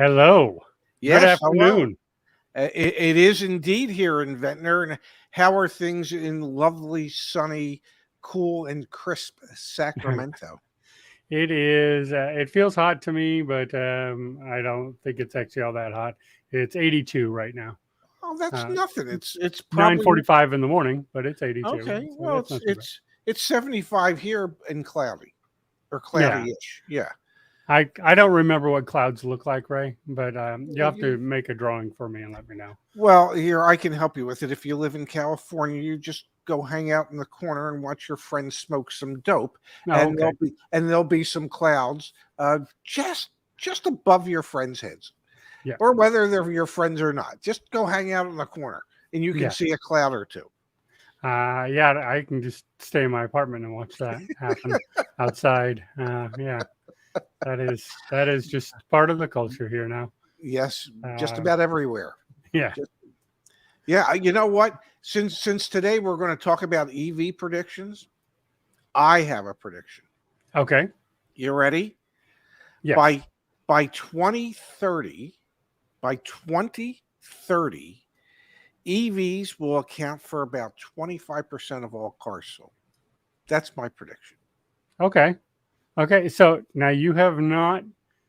Hello. Good Yes, hello. afternoon. It is indeed here in Ventnor. And how are things in lovely, sunny, cool, and crisp Sacramento? It feels hot to me, but I don't think it's actually all that hot. It's 82 right now. Oh, that's Uh, nothing. It's probably 9:45 in the morning, but it's 82, okay. so Well, it's it's not too bad. it's it's 75 here and cloudy or Yeah. cloudy-ish. Yeah. I don't remember what clouds look like, Ray, but you'll Well, have to make a drawing for me and let me know. here I can help you with it. If you live in California, you just go hang out in the corner and watch your friends smoke some dope, Oh, and okay. there'll be some clouds just above your friends' heads. Yeah. Or whether they're your friends or not. Just go hang out in the corner and you can Yeah. see a cloud or two. Yeah, I can just stay in my apartment and watch that happen outside. Yeah, that is just part of the culture here now. Yes, just Uh, about everywhere. yeah. Just, yeah, you know what? Since today we're going to talk about EV predictions, I have a prediction. Okay. You ready? Yes. By by 2030, by 2030, EVs will account for about 25% of all cars sold. That's my prediction. Okay. Okay. So now you have not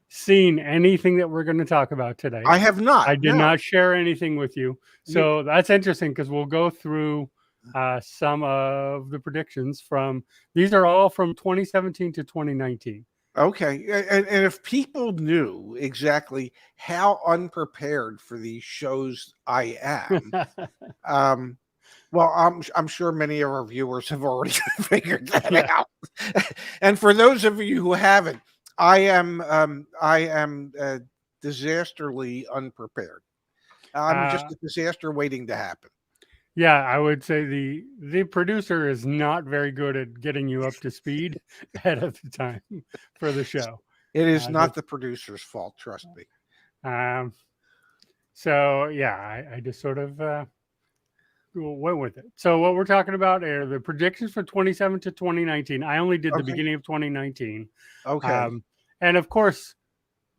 seen anything that we're going to talk about today. I have not. I did No. not share anything with you. You, So that's interesting because we'll go through some of the predictions from these are all from 2017 to 2019. Okay. And if people knew exactly how unprepared for these shows I am, um, well, I'm sure many of our viewers have already figured that Yeah. out. And for those of you who haven't, I am disasterly unprepared. I'm just Uh, a disaster waiting to happen. yeah, I would say the producer is not very good at getting you up to speed ahead of the time for the show. It is That not the producer's fault, trust me. um, so yeah, I just sort of went with it. So what we're talking about are the predictions for 27 to 2019. I only did the Okay. beginning of 2019, Okay. um, and of course,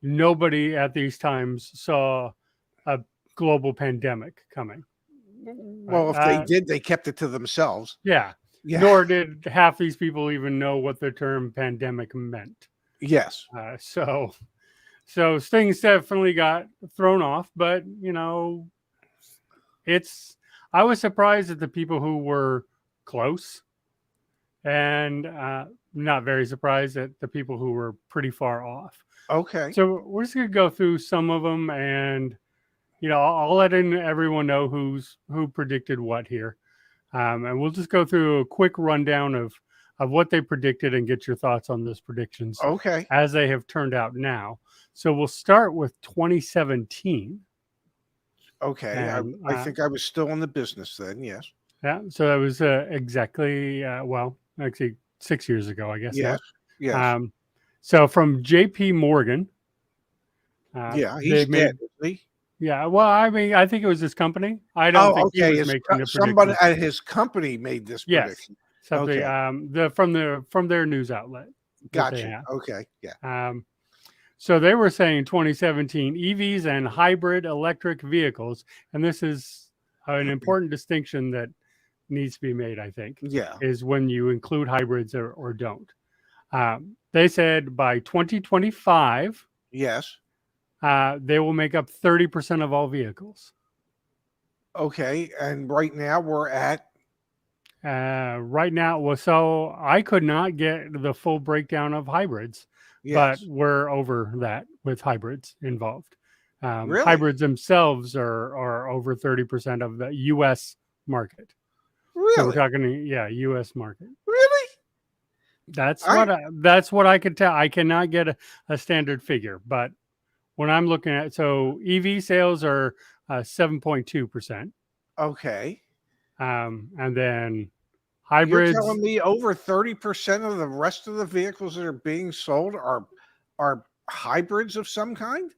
nobody at these times saw a global pandemic coming. Right? Well, if they did, they kept it to themselves. Yeah. Yeah. Nor did half these people even know what the term pandemic meant. Yes. So things definitely got thrown off, but it's. I was surprised at the people who were close, and not very surprised at the people who were pretty far off. Okay. So we're just gonna go through some of them, and I'll let everyone know who predicted what here. And we'll just go through a quick rundown of what they predicted and get your thoughts on those predictions Okay. as they have turned out now. So we'll start with 2017. Okay. And I think I was still in the business then. Yes. yeah, so that was exactly, well, actually 6 years ago, I guess Yes. now. Yes. Um, so from JP Morgan, Yeah. they He's dead, made, isn't he? yeah, well, I mean, I think it was his company. I don't Oh, think he okay. was making the Somebody predictions. at his company made this Yes, prediction. something Okay. from their news outlet that they Gotcha. have. Okay. Yeah. So they were saying 2017 EVs and hybrid electric vehicles, and this is an important distinction that needs to be made, I think, Yeah. is when you include hybrids or don't. They said by 2025, Yes. they will make up 30% of all vehicles. Okay. And right now we're at. Right now, well, so I could not get the full breakdown of hybrids, but Yes. we're over that with hybrids involved. Really? Hybrids themselves are over 30% of the U.S. market. So we're Really? talking, yeah, U.S. market. Really? I. That's what I could tell. I cannot get a standard figure, but when I'm looking at, so EV sales are 7.2%, Okay. and then You're hybrids. telling me over 30% of the rest of the vehicles that are being sold are hybrids of some kind?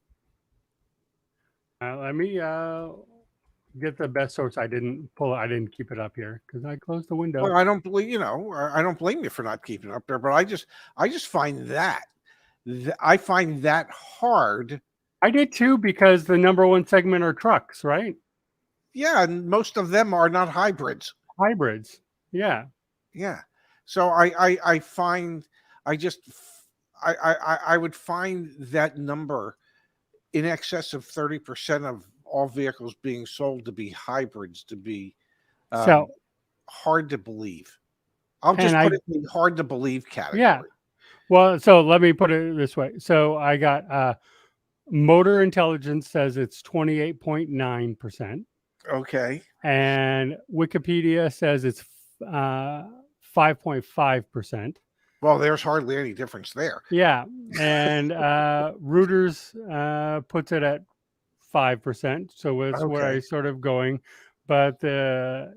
Let me get the best source. I didn't pull it. I didn't keep it up here because I closed the window. Well, I don't believe, I don't blame you for not keeping up there, but I just find that I find that hard I did too, because the number one segment are trucks, right? Yeah, and most of them are not hybrids. Hybrids. Yeah. Yeah. So I find I just I would find that number in excess of 30% of all vehicles being sold to be hybrids to be um, So, hard to believe. I'll and just put I, it in the hard to believe yeah. category. Well, so let me put it this way. So I got Motor Intelligence says it's 28.9%, Okay. and Wikipedia says it's 5.5%. Well, there's hardly any difference there. Yeah, and Reuters puts it at 5%, so it's where I Okay. sort of going. But the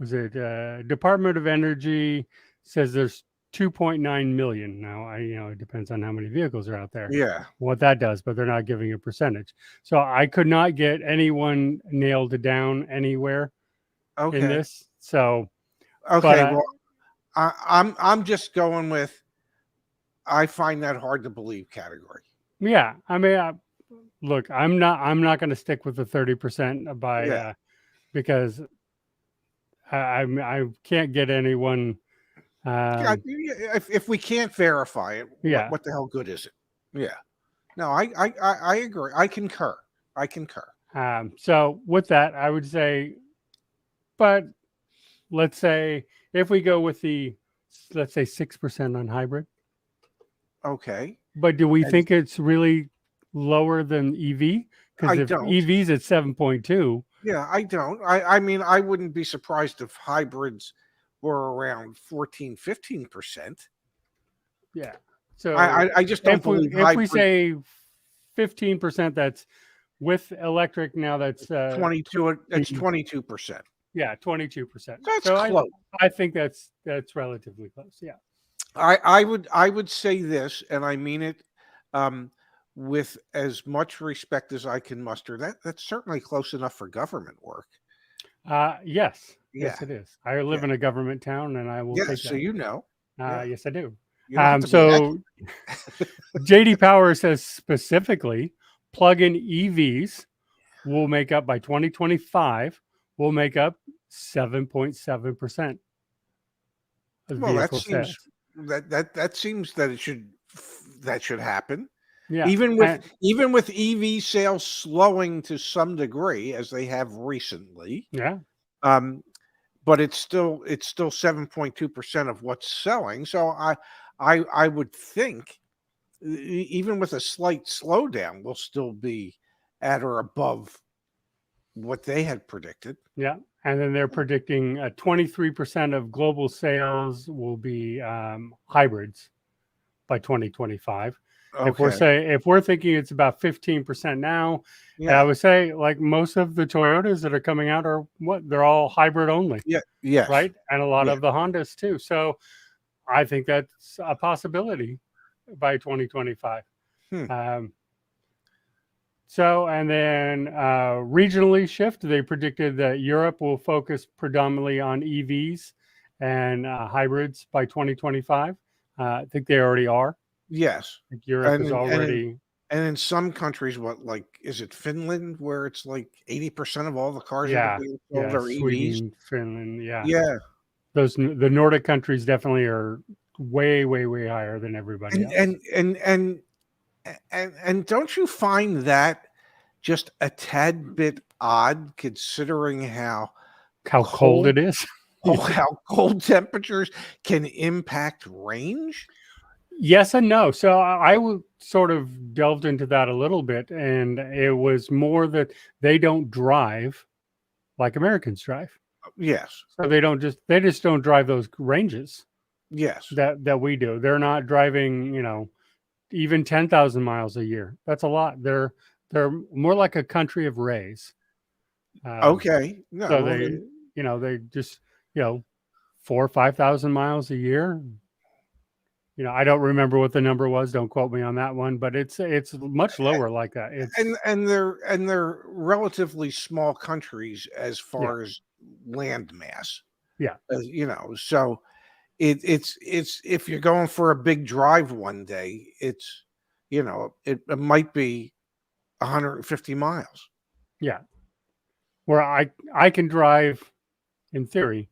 was it Department of Energy says there's 2.9 million. Now, it depends on how many vehicles are out there, Yeah. what that does, but they're not giving a percentage. So I could not get anyone nailed down anywhere in Okay. this. So, but Okay. Well, I'm just going with I find that hard to believe category. yeah, I mean, look, I'm not going to stick with the 30% by Yeah. because I can't get anyone. Yeah. If we can't verify it, Yeah. what the hell good is it? Yeah. No, I agree. I concur. I concur. So with that, I would say, but let's say if we go with let's say 6% on hybrid, Okay. but do we And think it's really lower than EV? Because I if don't. EV's at 7.2, Yeah, I don't. I mean, I wouldn't be surprised if hybrids were around 14, 15%. yeah. So I just don't if we believe if we hybrid say 15%, that's with electric now. That's 22, it's 22%. yeah, 22%. That's So close. I think that's relatively close. Yeah. I would say this, and I mean it um, with as much respect as I can muster. That's certainly close enough for government work. Yes. Yeah, Yes, it is. I live yeah, in a government town, and I will yeah. take So that. you know, yeah, Yes, I do. you don't have to be an So JD Power says specifically, plug-in EVs will make up by 2025 will make up 7.7% of well, that vehicle seems sales. that seems that should happen. Yeah. Even with EV sales slowing to some degree as they have recently, Yeah. um, but it's still 7.2% of what's selling. So I would think even with a slight slowdown, we'll still be at or above what they had predicted. Yeah. And then they're predicting 23% of global sales will be hybrids by 2025. Okay. If we're thinking it's about 15% now, I Yeah. would say like most of the Toyotas that are coming out are they're all hybrid only, Yeah. Yes. right? And a lot Yeah. of the Hondas too. So I think that's a possibility by 2025. Hmm. Um, and then regionally shift, they predicted that Europe will focus predominantly on EVs and hybrids by 2025. I think they already are. Yes. I think Europe And is in, and in already, and in some countries, what like is it Finland where it's like 80% of all the cars that are yeah, being sold yeah, are EVs? Sweden, Finland, yeah. Yeah. The Nordic countries definitely are way, way, way higher than everybody And else. and and and and don't you find that just a tad bit odd considering how How cold cold it is. how cold temperatures can impact range? Yes and no. So I sort of delved into that a little bit, and it was more that they don't drive like Americans drive. Yes. So they just don't drive those ranges Yes. that we do. They're not driving, even 10,000 miles a year. That's a lot. They're more like a country of rays. Um, Okay. No, so well then they just, 4 or 5,000 miles a year. I don't remember what the number was. Don't quote me on that one, but it's much lower like that. It's and they're relatively small countries as yeah, far as land mass. yeah, So it's if you're going for a big drive one day, it's it might be 150 miles. Yeah. Where I can drive, in theory,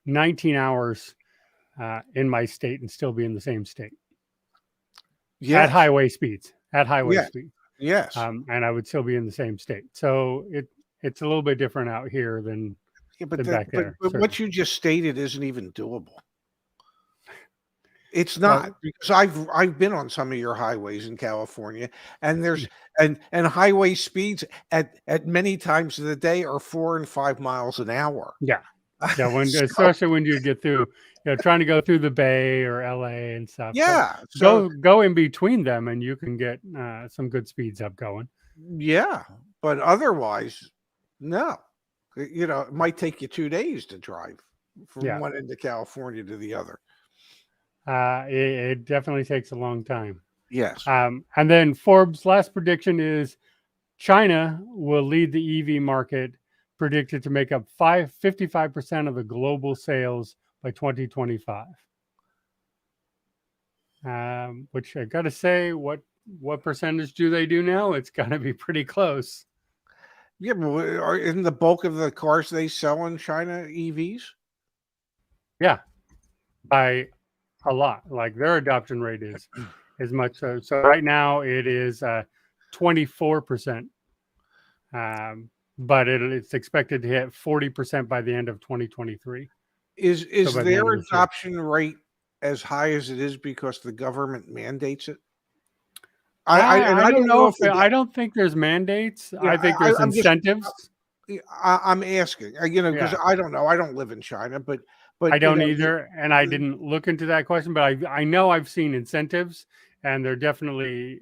19 hours in my state and still be in the same state at Yes. highway speeds. At highway Yes. speeds, Yes. and I would still be in the same state. So it's a little bit different out here than Yeah, but back there. but Certainly. what you just stated isn't even doable. It's Well, not, because I've been on some of your highways in California, and there's and highway speeds at many times of the day are 4 and 5 miles an hour. yeah, when So, especially when you get through, trying to go through the Bay or LA and stuff. But yeah. So go in between them, and you can get some good speeds up going. yeah, but otherwise, no. It might take you 2 days to drive from Yeah, one end of California to the other. it definitely takes a long time. Yes. And then Forbes' last prediction is China will lead the EV market, predicted to make up 55% of the global sales by 2025. Which I got to say, what percentage do they do now? It's got to be pretty close. Yeah, but isn't the bulk of the cars they sell in China EVs? Yeah, by a lot. Like their adoption rate is much so. So right now it is 24%, but it's expected to hit 40% by the end of 2023. Is So by the their end of this year. adoption rate as high as it is because the government mandates it? I I don't don't know know if if I don't think there's mandates. yeah, I think there's I'm just incentives. I'm asking, because Yeah, I don't know. I don't live in China, but I don't the either, and I didn't look into that question, but I know I've seen incentives, and they're definitely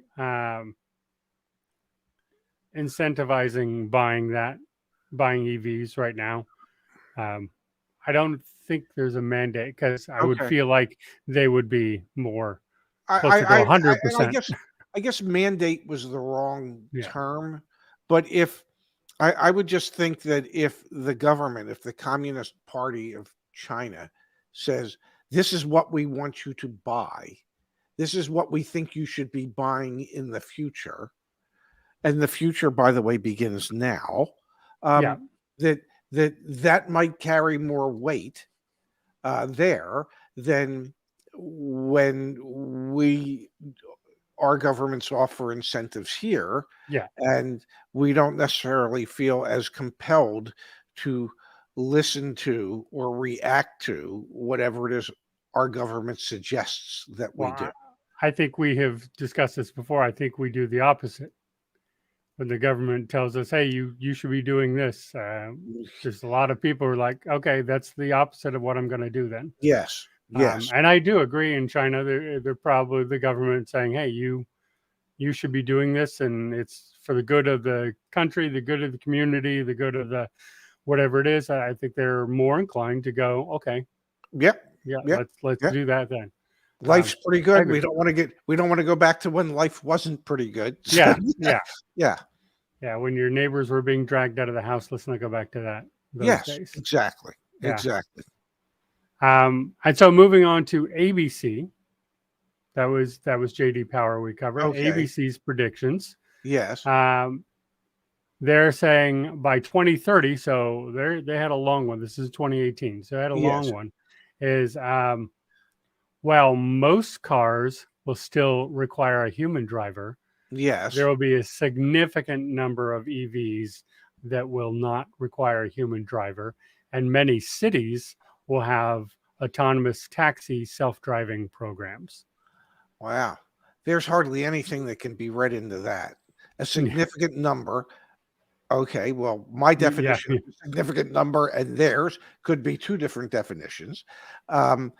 incentivizing buying EVs right now. I don't think there's a mandate because I would okay. feel like they would be more I closer to and 100%. I guess mandate was the wrong Yeah, term, but if I would just think that if the government, if the Communist Party of China says, this is what we want you to buy, this is what we think you should be buying in the future, and the future, by the way, begins now, yeah. um, that might carry more weight there than when our governments offer incentives here, Yeah. and we don't necessarily feel as compelled to listen to or react to whatever it is our government suggests that we Well, do. I think we have discussed this before. I think we do the opposite. When the government tells us, "Hey, you should be doing this," there's a lot of people who are like, "Okay, that's the opposite of what I'm going to do then." Yes, yes, And I do agree. In China, they're probably the government saying, "Hey, you should be doing this, and it's for the good of the country, the good of the community, the good of the whatever it is." I think they're more inclined to go, "Okay, yep, yeah, yep, let's yep. do that then." Life's pretty I good. agree. We don't want to go back to when life wasn't pretty good. So, Yeah, yeah, yeah, yeah. When your neighbors were being dragged out of the house, let's not go back to those yes, days. exactly, Yeah. exactly. And so moving on to ABC, that was JD Power we covered. Okay, ABC's predictions. yes, Um, they're saying by 2030, so they had a long one. This is 2018, so they had a yes, long one. Is while most cars will still require a human driver, yes. there will be a significant number of EVs that will not require a human driver, and many cities will have autonomous taxi self-driving programs. Wow. There's hardly anything that can be read into that. A significant number. Okay, well, my Yeah, definition of a significant number and theirs could be two different definitions. And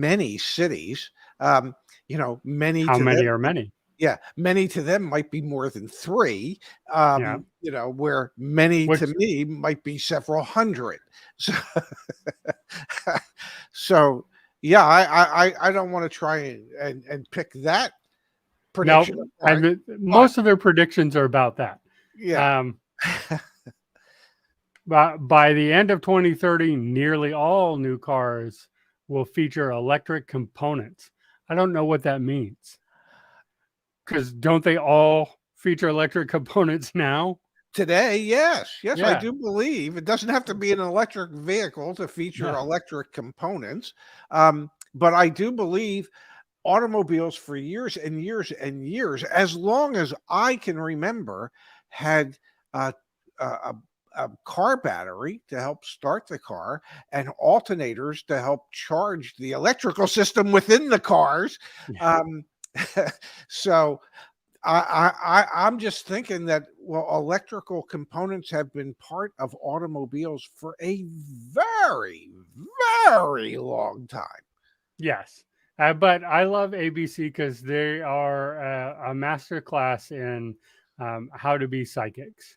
many cities, many how to them, many are many? yeah, many to them might be more than three, Yeah, where many to which me might be several hundred. So, so yeah, I don't want to try and pick that no, prediction apart, and but most of their predictions are about that. yeah. Um, but by the end of 2030, nearly all new cars will feature electric components. I don't know what that means. Because don't they all feature electric components now? Today, yes. Yes, I Yeah. do believe it doesn't have to be an electric vehicle to feature No. electric components. But I do believe automobiles for years and years and years, as long as I can remember, had uh, a, a car battery to help start the car and alternators to help charge the electrical system within the cars. Yeah. Um, so I'm just thinking that, well, electrical components have been part of automobiles for a very, very long time. Yes. But I love ABC because they are a master class in how to be psychics.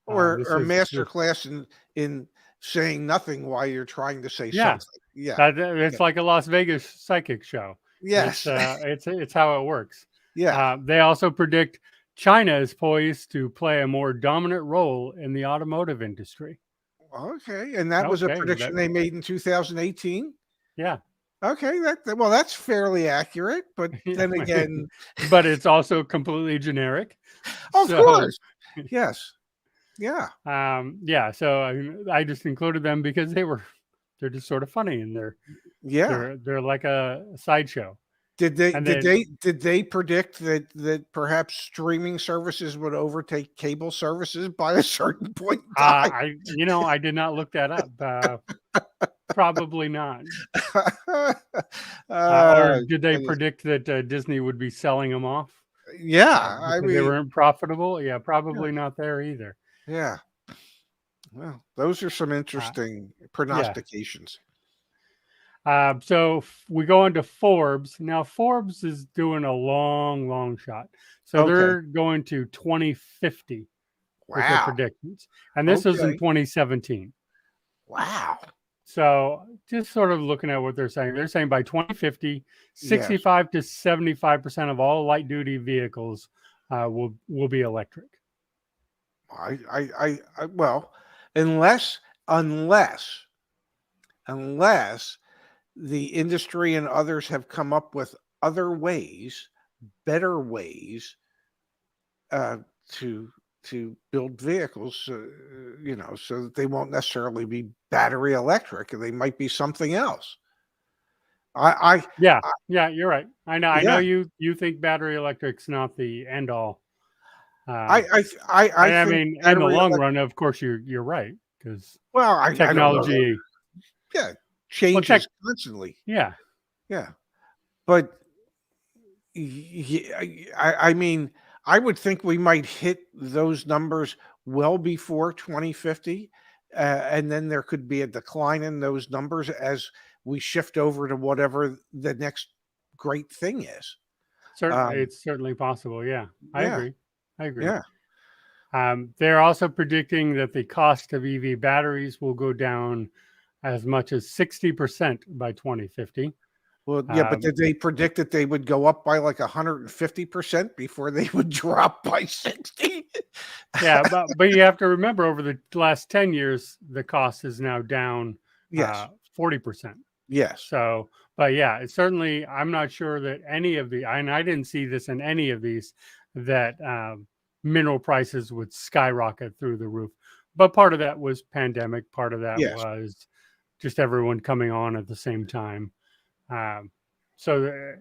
This Or is master this, class in saying nothing while you're trying to say yeah. something. Yeah. It's Yeah. like a Las Vegas psychic show. Yes. It's how it works. Yeah. They also predict China is poised to play a more dominant role in the automotive industry. Okay. And that was a Okay, prediction they made in 2018. yeah, Okay, well, that's fairly accurate, but yeah, then again, but it's also completely generic. of So course. Yes. Yeah. yeah, so I just included them because they're just sort of funny and Yeah. they're like a sideshow. Did they And did then they did they predict that perhaps streaming services would overtake cable services by a certain point in time? I did not look that up. Probably not. Or Oh, did they goodness. predict that Disney would be selling them off Yeah, I because they mean, weren't profitable? Yeah, yeah, probably not there either. yeah. Well, those are some Uh, interesting yeah. prognostications. So we go into Forbes. Now, Forbes is doing a long, long shot. So Okay. they're going to 2050 with their Wow. predictions. And this was in Okay. 2017. Wow. So just sort of looking at what they're saying. They're saying by 2050, Yes. 65 to 75% of all light duty vehicles will be electric. Well, unless unless unless the industry and others have come up with other ways, better ways, uh, to build vehicles, so that they won't necessarily be battery electric. They might be something else. I, Yeah, I yeah, you're right. I know yeah, you think battery electric's not the end all. I, Um, I, I I think mean, in the battery long elect. run, of course, you're right because Well, I don't know. technology. Yeah, Well, tech. changes constantly. Yeah, Yeah, but I mean, I would think we might hit those numbers well before 2050, and then there could be a decline in those numbers as we shift over to whatever the next great thing is. Um, it's certainly possible. Yeah, I yeah, agree. I agree. yeah. They're also predicting that the cost of EV batteries will go down as much as 60% by 2050. Well, yeah, but Um, did they predict that they would go up by like 150% before they would drop by 60? yeah, but you have to remember over the last 10 years, the cost is now down Yes, 40%. yes, So, but yeah, it's certainly, I'm not sure that any of and I didn't see this in any of these, that mineral prices would skyrocket through the roof. But part of that was pandemic. Part of that yes. was just everyone coming on at the same time. Um, so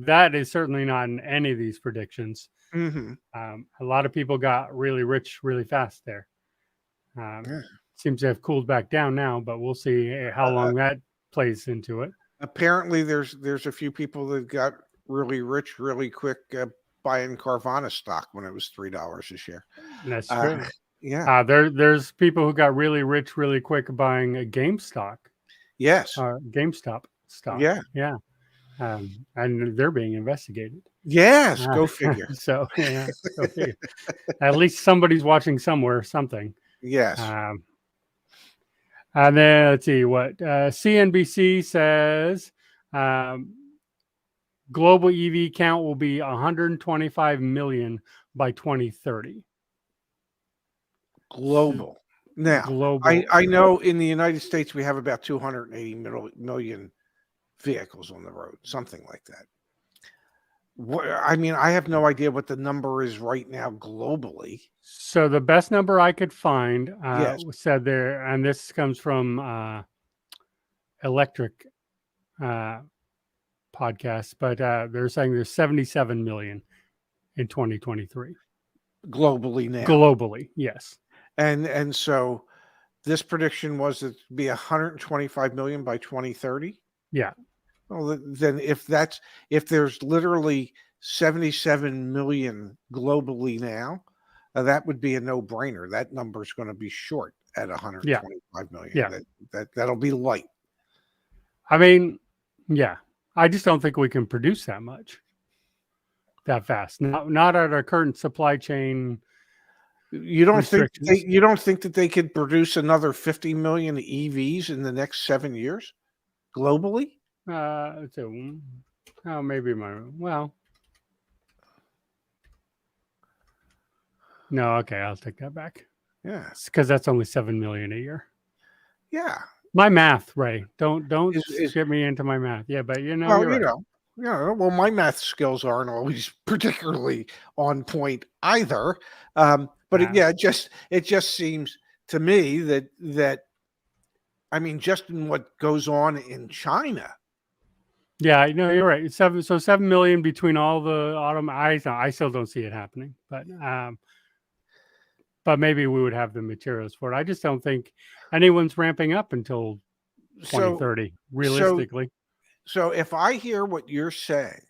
that is certainly not in any of these predictions. Hmm. A lot of people got really rich really fast there. Um, Yeah. Seems to have cooled back down now, but we'll see how long that plays into it. Apparently, there's a few people that got really rich really quick, buying Carvana stock when it was $3 a share. That's Uh, true. yeah. There's people who got really rich really quick buying a Yes. GameStop stock. Yeah. Yeah, and they're being investigated. Yes. Go figure. So yeah, go figure. At least somebody's watching somewhere something. Yes. Um, and then let's see what CNBC says. Um, global EV count will be 125 million by 2030. Global. Now, Global. I know in the United States we have about 280 million vehicles on the road, something like that. I mean, I have no idea what the number is right now globally. So the best number I could find Yes, said there, and this comes from Electric uh, podcast, but they're saying there's 77 million in 2023 globally now. globally. Yes. And so this prediction was it to be 125 million by 2030. Yeah. Well, then if there's literally 77 million globally now, that would be a no-brainer. That number is going to be short at Yeah. 125 million. Yeah. That'll be light. I mean, yeah. I just don't think we can produce that much that fast. Not at our current supply chain You don't think restrictions. that they could produce another 50 million EVs in the next 7 years globally? So, oh, maybe well, no, okay, I'll take that back. Yeah. Because that's only 7 million a year. Yeah. My math, Ray. Don't Is get me into my math. Yeah, but well, you're right. well, my math skills aren't always particularly on point either. But Uh, it just seems to me that I mean, just in what goes on in China. yeah, no, you're right. 7 million between all the I still don't see it happening, but maybe we would have the materials for it. I just don't think anyone's ramping up until So 2030, so realistically. so if I hear what you're saying,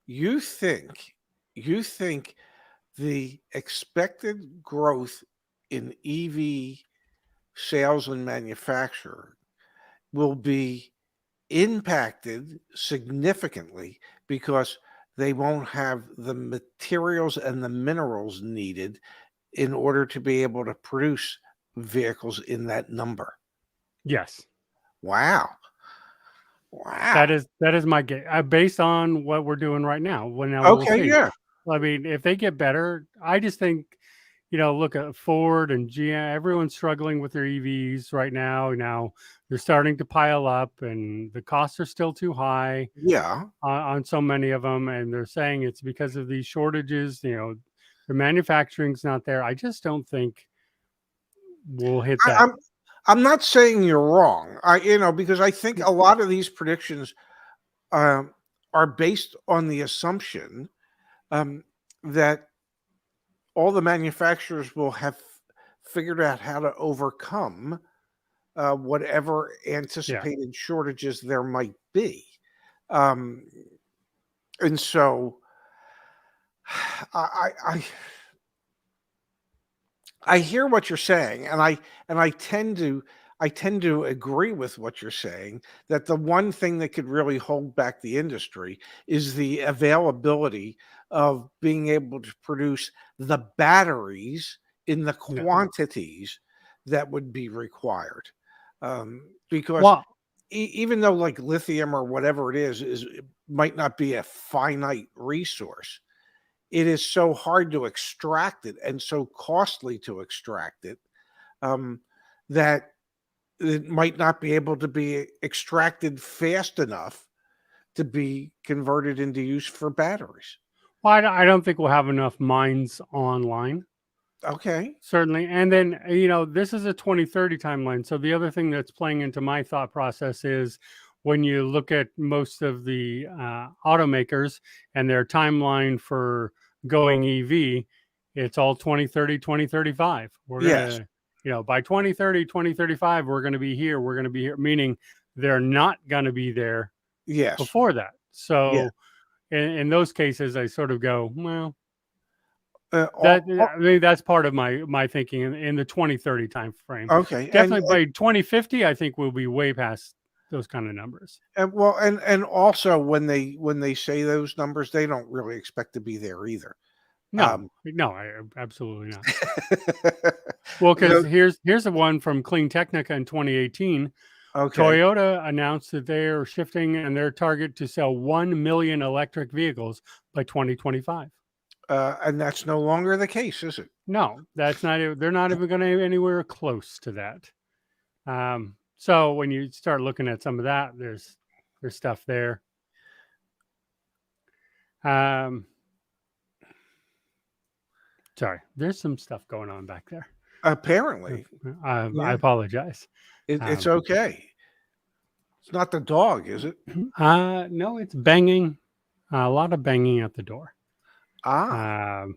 you think you think the expected growth in EV sales and manufacture will be impacted significantly because they won't have the materials and the minerals needed in order to be able to produce vehicles in that number. Yes. Wow. Wow. That is my guess based on what we're doing right now. Well, now we'll Okay, see. yeah. I mean, if they get better, I just think, look at Ford and GM. Everyone's struggling with their EVs right now. Now they're starting to pile up, and the costs are still too high Yeah. on so many of them. And they're saying it's because of these shortages. The manufacturing's not there. I just don't think we'll hit I, that. I'm not saying you're wrong. Because I think a lot of these predictions um, are based on the assumption um, that all the manufacturers will have figured out how to overcome whatever Yeah. anticipated shortages there might be. Um, and so I, I I hear what you're saying, and I tend to agree with what you're saying, that the one thing that could really hold back the industry is the availability of being able to produce the batteries in the Yeah. quantities that would be required. Because Well, even though like lithium or whatever it might not be a finite resource, it is so hard to extract it and so costly to extract it um, that it might not be able to be extracted fast enough to be converted into use for batteries. I don't think we'll have enough mines online. Okay. Certainly. And then, this is a 2030 timeline. So the other thing that's playing into my thought process is when you look at most of the automakers and their timeline for going EV, it's all 2030, 2035. We're going Yes. to, by 2030, 2035, we're going to be here. We're going to be here, meaning they're not going to be there Yes. before that. Yeah. So in those cases, I sort of go, well, Uh, all- all- I mean, that's part of my thinking in the 2030 time frame. okay. Definitely by 2050, I think we'll be way past those kind of numbers. And also when they say those numbers, they don't really expect to be there either. No, no, absolutely not. Well, because No, here's the one from Clean Technica in 2018. okay. Toyota announced that they are shifting and their target to sell 1 million electric vehicles by 2025. And that's no longer the case, is it? No, that's not. They're not even going to anywhere close to that. So when you start looking at some of that, there's stuff there. Um, sorry, there's some stuff going on back there. Apparently, I yeah, apologize. it's okay. It's not the dog, is it? No, it's banging. A lot of banging at the door. Ah, Um,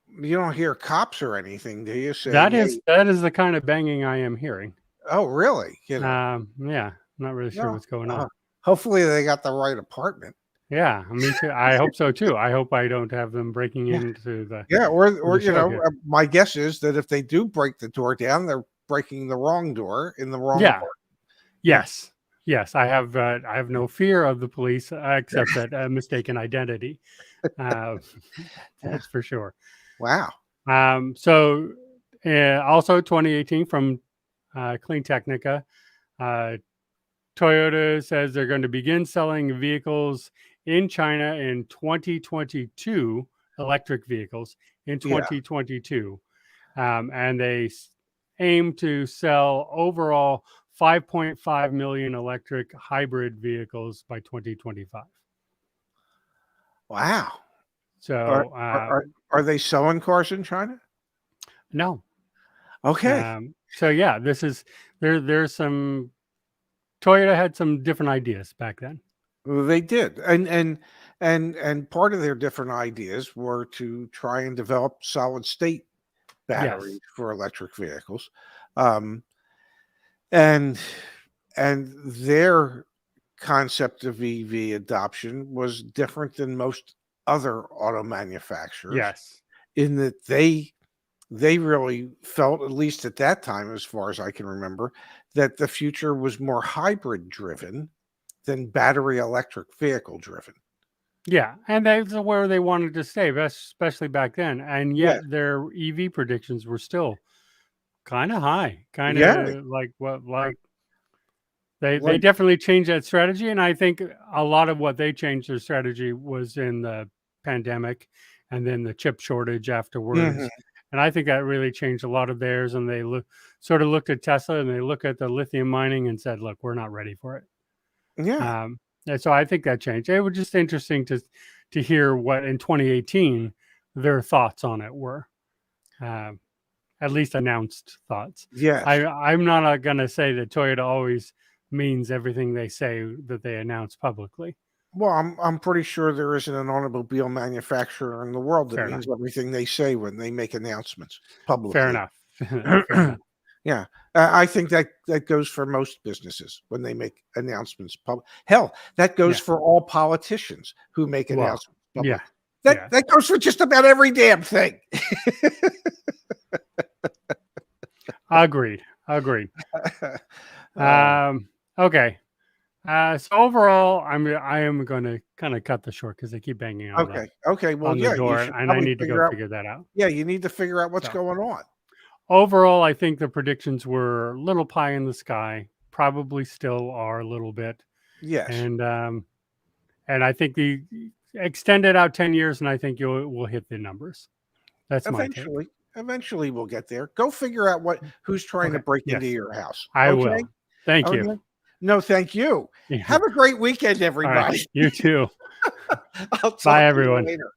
you don't hear cops or anything, do you? that Saying, is "Hey, that is the kind of banging I am hearing. oh, really?" You know, Yeah, I'm not really sure no. what's going on. Hopefully, they got the right apartment. Yeah, me too. I hope so too. I hope I don't have them breaking Yeah, into yeah. the Or show here. my guess is that if they do break the door down, they're breaking the wrong door in the wrong Yeah. apartment. Yeah. Yes. Yes. I have no fear of the police except that mistaken identity. Uh, that's for sure. Wow. So also 2018 from Clean Technica, uh, Toyota says they're going to begin selling vehicles in China in 2022, electric vehicles in Yeah. 2022. And they aim to sell overall 5.5 million electric hybrid vehicles by 2025. Wow. Are So, are are, are they selling cars in China? no. Okay. So yeah, this is there's some Toyota had some different ideas back then. Well, they did, and part of their different ideas were to try and develop solid state batteries Yes. for electric vehicles, um, and their concept of EV adoption was different than most other auto manufacturers Yes. in that they really felt, at least at that time, as far as I can remember, that the future was more hybrid driven than battery electric vehicle driven. Yeah, and that's where they wanted to stay, especially back then. And Yeah. yet their EV predictions were still kind of high, kind Yeah. of like what like they Like, definitely changed that strategy. And I think a lot of what they changed their strategy was in the pandemic and then the chip shortage mhm, afterwards. And I think that really changed a lot of theirs. And they sort of looked at Tesla and they look at the lithium mining and said, "Look, we're not ready for it." yeah. And so I think that changed. It was just interesting to hear what in 2018 their thoughts on it were, uh, at least announced thoughts. Yes. I'm not going to say that Toyota always means everything they say that they announce publicly. Well, I'm pretty sure there isn't an automobile manufacturer in the world that Fair enough. means everything they say when they make announcements Fair publicly. enough. Fair enough. Yeah, I think that goes for most businesses when they make announcements public. Hell, that goes Yeah. for all politicians who make Well, announcements yeah. public. That Yeah. that goes for just about every damn thing. Agreed. Agreed. Uh, Okay. So overall, I am going to kind of cut this short because they keep banging okay, okay. Well, on the yeah, you door, should and I probably need to go figure out. figure that out. Yeah, you need to figure out what's So going on. overall, I think the predictions were a little pie in the sky. Probably still are a little bit, Yes, and I think the extend it out 10 years, and I think we'll hit the numbers. That's my take. eventually we'll get there. Go figure out who's trying to Okay. break into Yes, your house. I Okay. will. Thank you. Okay. No, thank you. Yeah. Have a great weekend, All right. everybody. You too. I'll Bye, talk to you everyone. later.